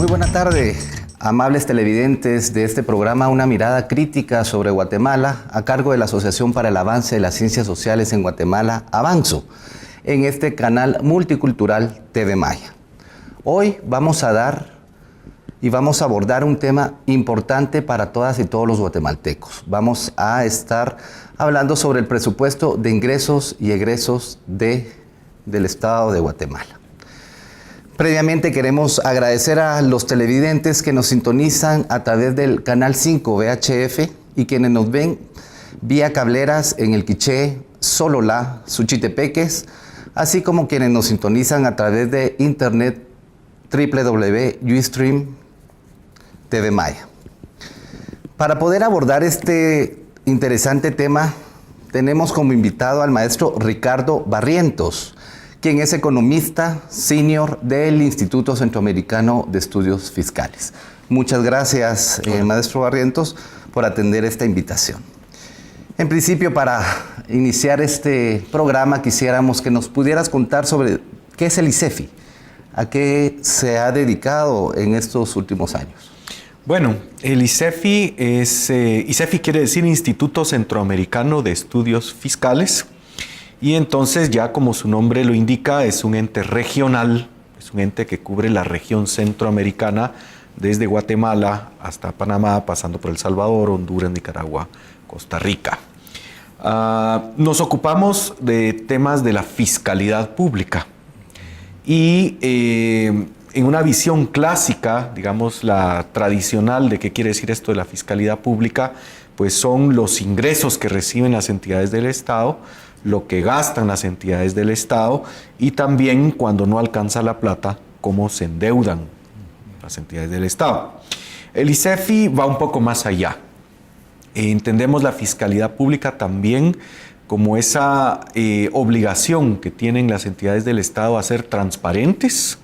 Muy buena tarde, amables televidentes de este programa Una mirada crítica sobre Guatemala, a cargo de la Asociación para el Avance de las Ciencias Sociales en Guatemala, Avanzo, en este canal multicultural TV Maya. Hoy vamos a abordar un tema importante para todas y todos los guatemaltecos. Vamos a estar hablando sobre el presupuesto de ingresos y egresos del Estado de Guatemala. Previamente queremos agradecer a los televidentes que nos sintonizan a través del canal 5 VHF y quienes nos ven vía cableras en el Quiché, Sololá, Suchitepeques, así como quienes nos sintonizan a través de internet www.ustream TV Maya. Para poder abordar este interesante tema, tenemos como invitado al maestro Ricardo Barrientos, quien es economista senior del Instituto Centroamericano de Estudios Fiscales. Muchas gracias, maestro Barrientos, por atender esta invitación. En principio, para iniciar este programa, quisiéramos que nos pudieras contar sobre qué es el ICEFI, a qué se ha dedicado en estos últimos años. Bueno, el ICEFI ICEFI quiere decir Instituto Centroamericano de Estudios Fiscales. Y entonces, ya como su nombre lo indica, es un ente regional, es un ente que cubre la región centroamericana, desde Guatemala hasta Panamá, pasando por El Salvador, Honduras, Nicaragua, Costa Rica. Nos ocupamos de temas de la fiscalidad pública. Y en una visión clásica, digamos la tradicional de qué quiere decir esto de la fiscalidad pública, pues son los ingresos que reciben las entidades del Estado, lo que gastan las entidades del Estado y también, cuando no alcanza la plata, cómo se endeudan las entidades del Estado. El ICEFI va un poco más allá. Entendemos la fiscalidad pública también como esa obligación que tienen las entidades del Estado a ser transparentes,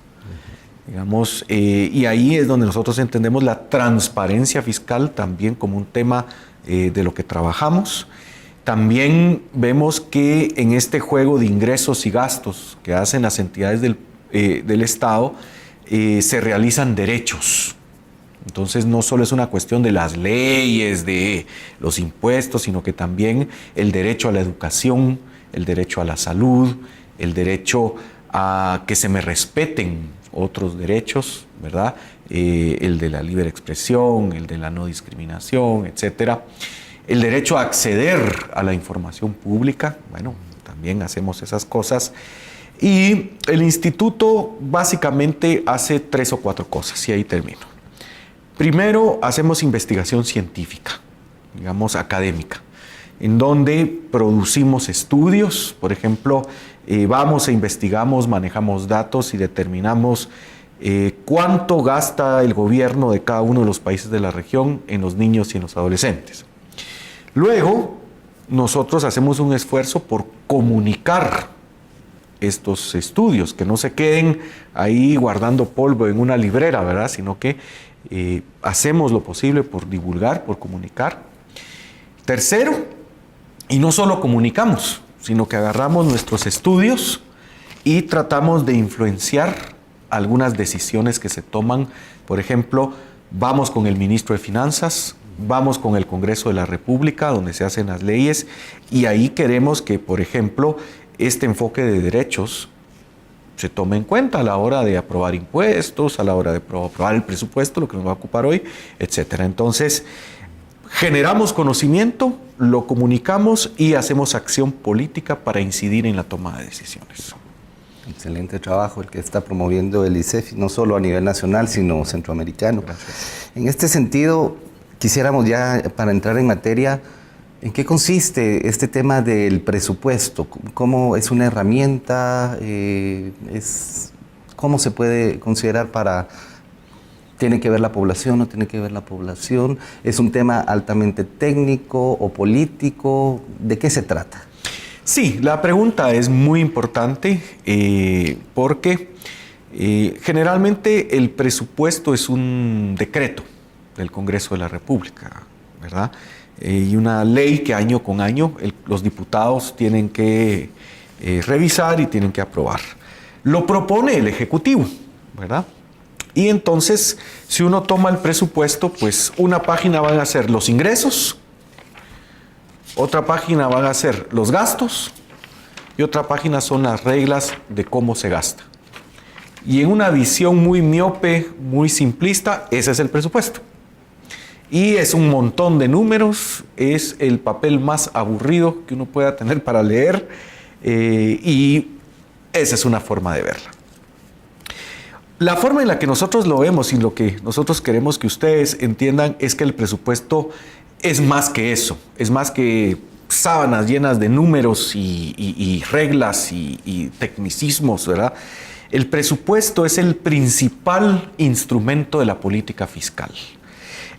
digamos, y ahí es donde nosotros entendemos la transparencia fiscal también como un tema de lo que trabajamos. También vemos que en este juego de ingresos y gastos que hacen las entidades del Estado, se realizan derechos. Entonces no solo es una cuestión de las leyes, de los impuestos, sino que también el derecho a la educación, el derecho a la salud, el derecho a que se me respeten otros derechos, ¿verdad? El de la libre expresión, el de la no discriminación, etcétera. El derecho a acceder a la información pública, bueno, también hacemos esas cosas. Y el instituto básicamente hace 3 o 4 cosas, y ahí termino. Primero, hacemos investigación científica, digamos académica, en donde producimos estudios. Por ejemplo, vamos e investigamos, manejamos datos y determinamos cuánto gasta el gobierno de cada uno de los países de la región en los niños y en los adolescentes. Luego, nosotros hacemos un esfuerzo por comunicar estos estudios, que no se queden ahí guardando polvo en una librera, ¿verdad? Sino que hacemos lo posible por divulgar, por comunicar. Tercero, y no solo comunicamos, sino que agarramos nuestros estudios y tratamos de influenciar algunas decisiones que se toman. Por ejemplo, vamos con el ministro de Finanzas, vamos con el Congreso de la República, donde se hacen las leyes, y ahí queremos que, por ejemplo, este enfoque de derechos se tome en cuenta a la hora de aprobar impuestos, a la hora de aprobar el presupuesto, lo que nos va a ocupar hoy, etcétera. Entonces, generamos conocimiento, lo comunicamos y hacemos acción política para incidir en la toma de decisiones. Excelente trabajo el que está promoviendo el ICEFI, no solo a nivel nacional, sino centroamericano. Gracias. En este sentido, quisiéramos ya, para entrar en materia, ¿en qué consiste este tema del presupuesto? ¿Cómo es una herramienta? ¿Cómo se puede considerar para... ¿Tiene que ver la población? ¿No tiene que ver la población? ¿Es un tema altamente técnico o político? ¿De qué se trata? Sí, la pregunta es muy importante porque generalmente el presupuesto es un decreto del Congreso de la República, ¿verdad? Y una ley que año con año los diputados tienen que revisar y tienen que aprobar. Lo propone el Ejecutivo, ¿verdad? Y entonces, si uno toma el presupuesto, pues una página van a ser los ingresos, otra página van a ser los gastos y otra página son las reglas de cómo se gasta. Y en una visión muy miope, muy simplista, ese es el presupuesto. Y es un montón de números, es el papel más aburrido que uno pueda tener para leer, y esa es una forma de verla. La forma en la que nosotros lo vemos y lo que nosotros queremos que ustedes entiendan es que el presupuesto es más que eso, es más que sábanas llenas de números y reglas y tecnicismos, ¿verdad? El presupuesto es el principal instrumento de la política fiscal.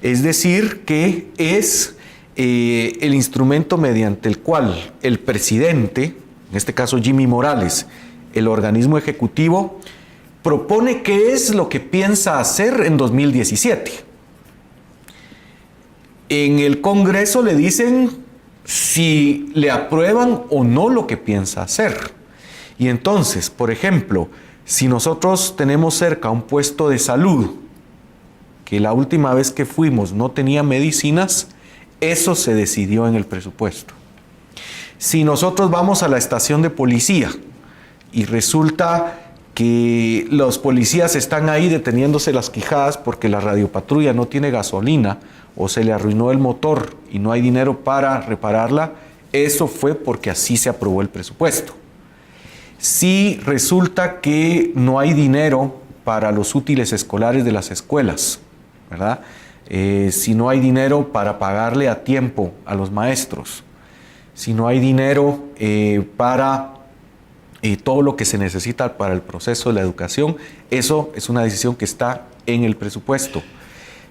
Es decir, que es el instrumento mediante el cual el presidente, en este caso Jimmy Morales, el organismo ejecutivo, propone qué es lo que piensa hacer en 2017. En el Congreso le dicen si le aprueban o no lo que piensa hacer. Y entonces, por ejemplo, si nosotros tenemos cerca un puesto de salud, que la última vez que fuimos no tenía medicinas, eso se decidió en el presupuesto. Si nosotros vamos a la estación de policía y resulta que los policías están ahí deteniéndose las quijadas porque la radiopatrulla no tiene gasolina o se le arruinó el motor y no hay dinero para repararla, eso fue porque así se aprobó el presupuesto. Si resulta que no hay dinero para los útiles escolares de las escuelas, ¿verdad? Si no hay dinero para pagarle a tiempo a los maestros, si no hay dinero para todo lo que se necesita para el proceso de la educación, eso es una decisión que está en el presupuesto.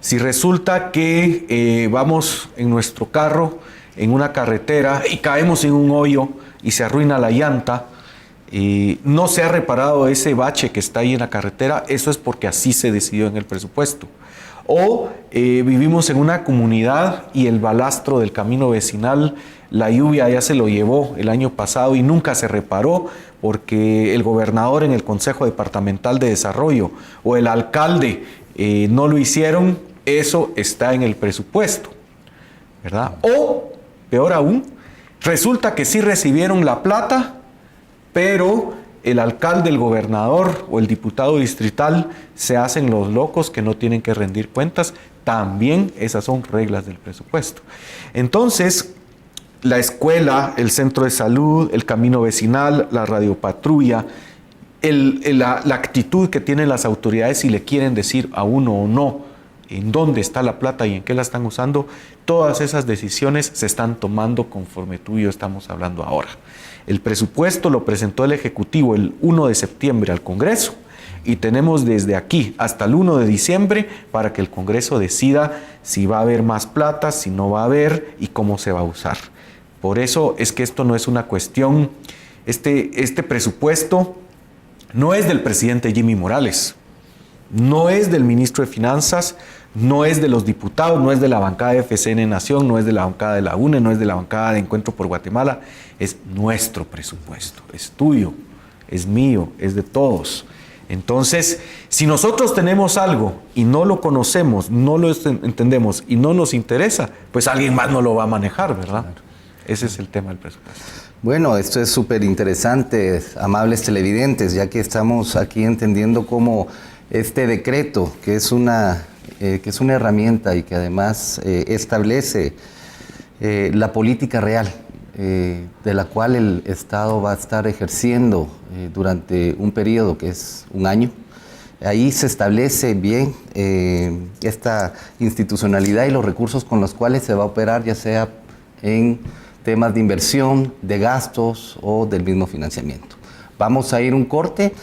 Si resulta que vamos en nuestro carro en una carretera y caemos en un hoyo y se arruina la llanta, no se ha reparado ese bache que está ahí en la carretera, eso es porque así se decidió en el presupuesto. O vivimos en una comunidad y el balastro del camino vecinal, la lluvia ya se lo llevó el año pasado y nunca se reparó porque el gobernador en el Consejo Departamental de Desarrollo o el alcalde no lo hicieron, eso está en el presupuesto, ¿verdad? O, peor aún, resulta que sí recibieron la plata, pero el alcalde, el gobernador o el diputado distrital se hacen los locos que no tienen que rendir cuentas. También esas son reglas del presupuesto. Entonces, la escuela, el centro de salud, el camino vecinal, la radiopatrulla, la actitud que tienen las autoridades si le quieren decir a uno o no en dónde está la plata y en qué la están usando, todas esas decisiones se están tomando conforme tú y yo estamos hablando ahora. El presupuesto lo presentó el Ejecutivo el 1 de septiembre al Congreso y tenemos desde aquí hasta el 1 de diciembre para que el Congreso decida si va a haber más plata, si no va a haber y cómo se va a usar. Por eso es que esto no es una cuestión, este presupuesto no es del presidente Jimmy Morales, no es del ministro de Finanzas, no es de los diputados, no es de la bancada de FCN Nación, no es de la bancada de la UNE, no es de la bancada de Encuentro por Guatemala, es nuestro presupuesto, es tuyo, es mío, es de todos. Entonces, si nosotros tenemos algo y no lo conocemos, no lo entendemos y no nos interesa, pues alguien más no lo va a manejar, ¿verdad? Ese es el tema del presupuesto. Bueno, esto es súper interesante, amables televidentes, ya que estamos aquí entendiendo cómo este decreto, que es una herramienta y que además establece la política real, de la cual el Estado va a estar ejerciendo durante un periodo que es un año. Ahí se establece bien esta institucionalidad y los recursos con los cuales se va a operar, ya sea en temas de inversión, de gastos o del mismo financiamiento. Vamos a ir un corte.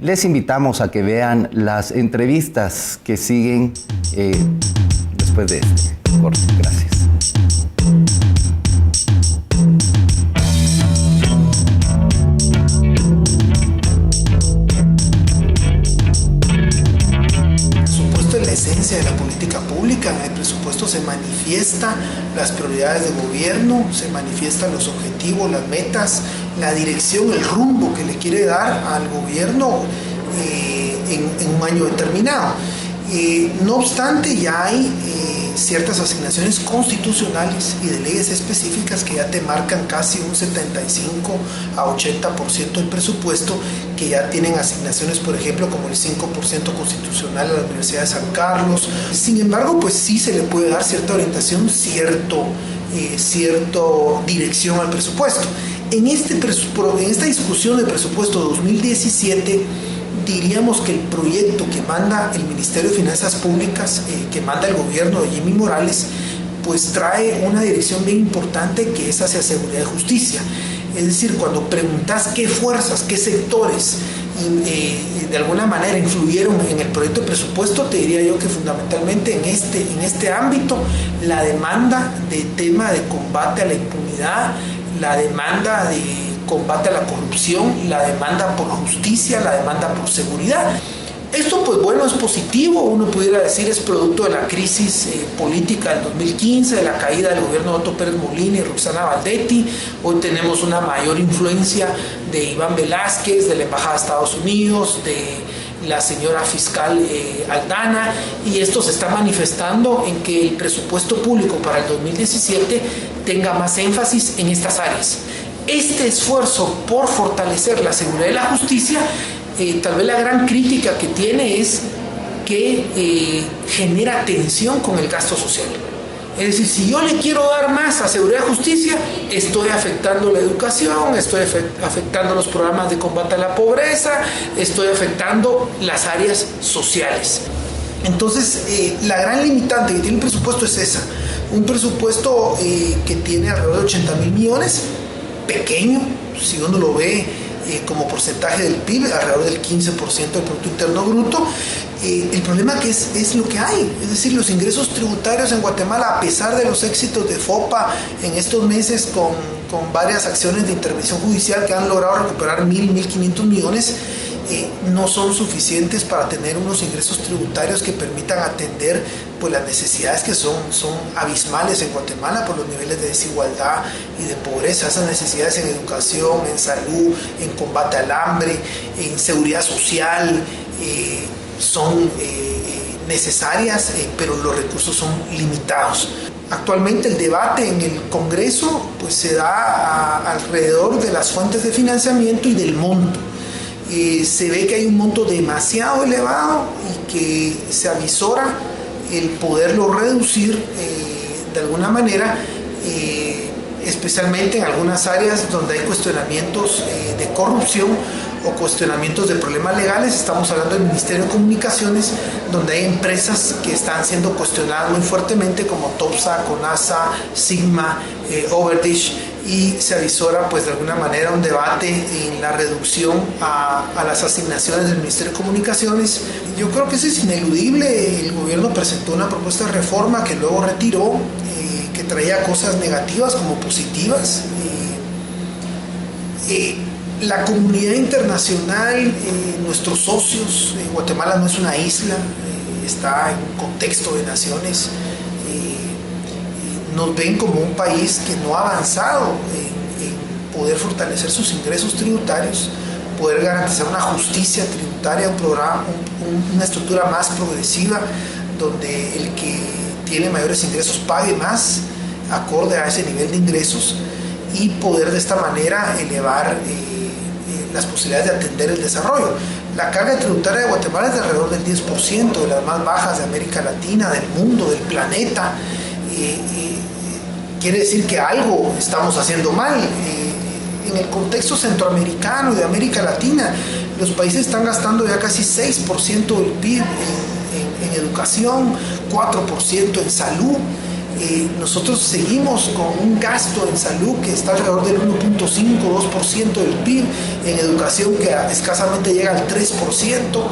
Les invitamos a que vean las entrevistas que siguen después de este corte. Gracias. La esencia de la política pública. En el presupuesto se manifiestan las prioridades de gobierno, se manifiestan los objetivos, las metas, la dirección, el rumbo que le quiere dar al gobierno en un año determinado. No obstante, ya hay ciertas asignaciones constitucionales y de leyes específicas que ya te marcan casi un 75 a 80% del presupuesto, que ya tienen asignaciones, por ejemplo, como el 5% constitucional a la Universidad de San Carlos. Sin embargo, pues sí se le puede dar cierta orientación, cierta dirección al presupuesto. En esta discusión del presupuesto 2017, diríamos que el proyecto que manda el Ministerio de Finanzas Públicas, que manda el gobierno de Jimmy Morales, pues trae una dirección bien importante, que es hacia seguridad y justicia. Es decir, cuando preguntas qué fuerzas, qué sectores de alguna manera influyeron en el proyecto de presupuesto, te diría yo que fundamentalmente en este ámbito la demanda de tema de combate a la impunidad, la demanda de combate a la corrupción, la demanda por justicia, la demanda por seguridad. Esto, pues bueno, es positivo, uno pudiera decir es producto de la crisis política del 2015, de la caída del gobierno de Otto Pérez Molina y Roxana Valdetti. Hoy tenemos una mayor influencia de Iván Velázquez, de la Embajada de Estados Unidos, de la señora fiscal Aldana, y esto se está manifestando en que el presupuesto público para el 2017 tenga más énfasis en estas áreas. Este esfuerzo por fortalecer la seguridad y la justicia, tal vez la gran crítica que tiene es que genera tensión con el gasto social. Es decir, si yo le quiero dar más a seguridad y justicia, estoy afectando la educación, estoy afectando los programas de combate a la pobreza, estoy afectando las áreas sociales. Entonces, la gran limitante que tiene el presupuesto es esa. Un presupuesto que tiene alrededor de 80,000 millones, pequeño, si uno lo ve como porcentaje del PIB, alrededor del 15% del Producto Interno Bruto. El problema que es lo que hay, es decir, los ingresos tributarios en Guatemala, a pesar de los éxitos de FOPA en estos meses con varias acciones de intervención judicial que han logrado recuperar 1.500 millones, no son suficientes para tener unos ingresos tributarios que permitan atender pues las necesidades que son abismales en Guatemala por los niveles de desigualdad y de pobreza. Esas necesidades en educación, en salud, en combate al hambre, en seguridad social, son necesarias, pero los recursos son limitados. Actualmente el debate en el Congreso pues se da alrededor de las fuentes de financiamiento y del monto. Se ve que hay un monto demasiado elevado y que se avisora el poderlo reducir de alguna manera, especialmente en algunas áreas donde hay cuestionamientos de corrupción o cuestionamientos de problemas legales. Estamos hablando del Ministerio de Comunicaciones, donde hay empresas que están siendo cuestionadas muy fuertemente, como Topsa, Conasa, Sigma, Overdish, y se avisora pues de alguna manera un debate en la reducción a las asignaciones del Ministerio de Comunicaciones. Yo creo que eso es ineludible. El gobierno presentó una propuesta de reforma que luego retiró, que traía cosas negativas como positivas. La comunidad internacional, nuestros socios, Guatemala no es una isla, está en un contexto de naciones, nos ven como un país que no ha avanzado en poder fortalecer sus ingresos tributarios, poder garantizar una justicia tributaria, una estructura más progresiva, donde el que tiene mayores ingresos pague más acorde a ese nivel de ingresos, y poder de esta manera elevar las posibilidades de atender el desarrollo. La carga tributaria de Guatemala es de alrededor del 10%, de las más bajas de América Latina, del mundo, del planeta. Quiere decir que algo estamos haciendo mal. En el contexto centroamericano y de América Latina, los países están gastando ya casi 6% del PIB en educación, 4% en salud. Nosotros seguimos con un gasto en salud que está alrededor del 1.5-2% del PIB, en educación que escasamente llega al 3%.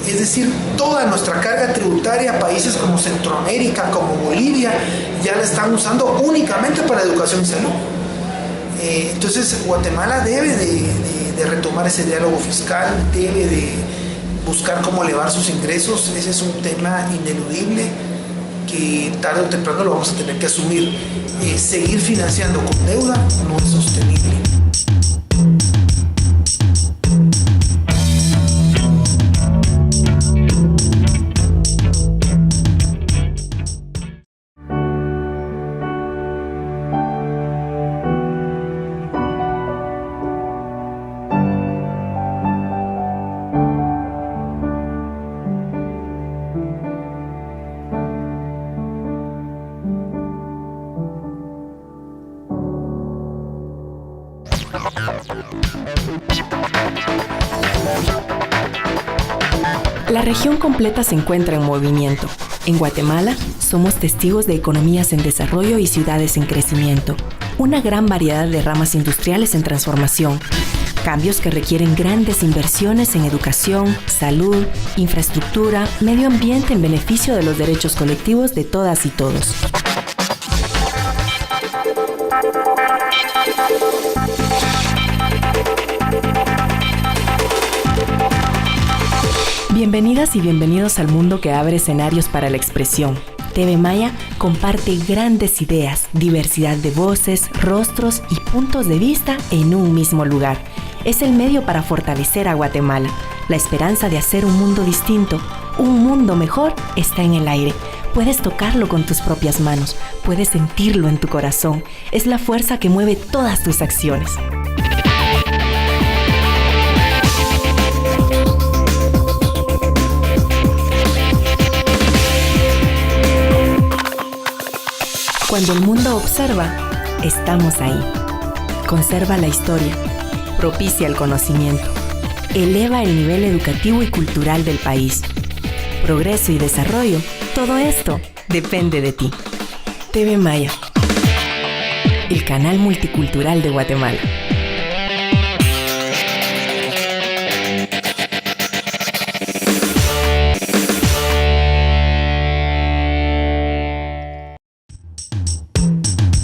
Es decir, toda nuestra carga tributaria, países como Centroamérica, como Bolivia, ya la están usando únicamente para educación y salud. Entonces, Guatemala debe de retomar ese diálogo fiscal, debe de buscar cómo elevar sus ingresos. Ese es un tema ineludible que tarde o temprano lo vamos a tener que asumir. Seguir financiando con deuda no es sostenible. la región completa se encuentra en movimiento. En Guatemala, somos testigos de economías en desarrollo y ciudades en crecimiento. Una gran variedad de ramas industriales en transformación. Cambios que requieren grandes inversiones en educación, salud, infraestructura, medio ambiente en beneficio de los derechos colectivos de todas y todos. Bienvenidas y bienvenidos al mundo que abre escenarios para la expresión. TV Maya comparte grandes ideas, diversidad de voces, rostros y puntos de vista en un mismo lugar. Es el medio para fortalecer a Guatemala. La esperanza de hacer un mundo distinto, un mundo mejor, está en el aire. Puedes tocarlo con tus propias manos, puedes sentirlo en tu corazón. Es la fuerza que mueve todas tus acciones. Cuando el mundo observa, estamos ahí. Conserva la historia, propicia el conocimiento, eleva el nivel educativo y cultural del país. Progreso y desarrollo, todo esto depende de ti. TV Maya, el canal multicultural de Guatemala.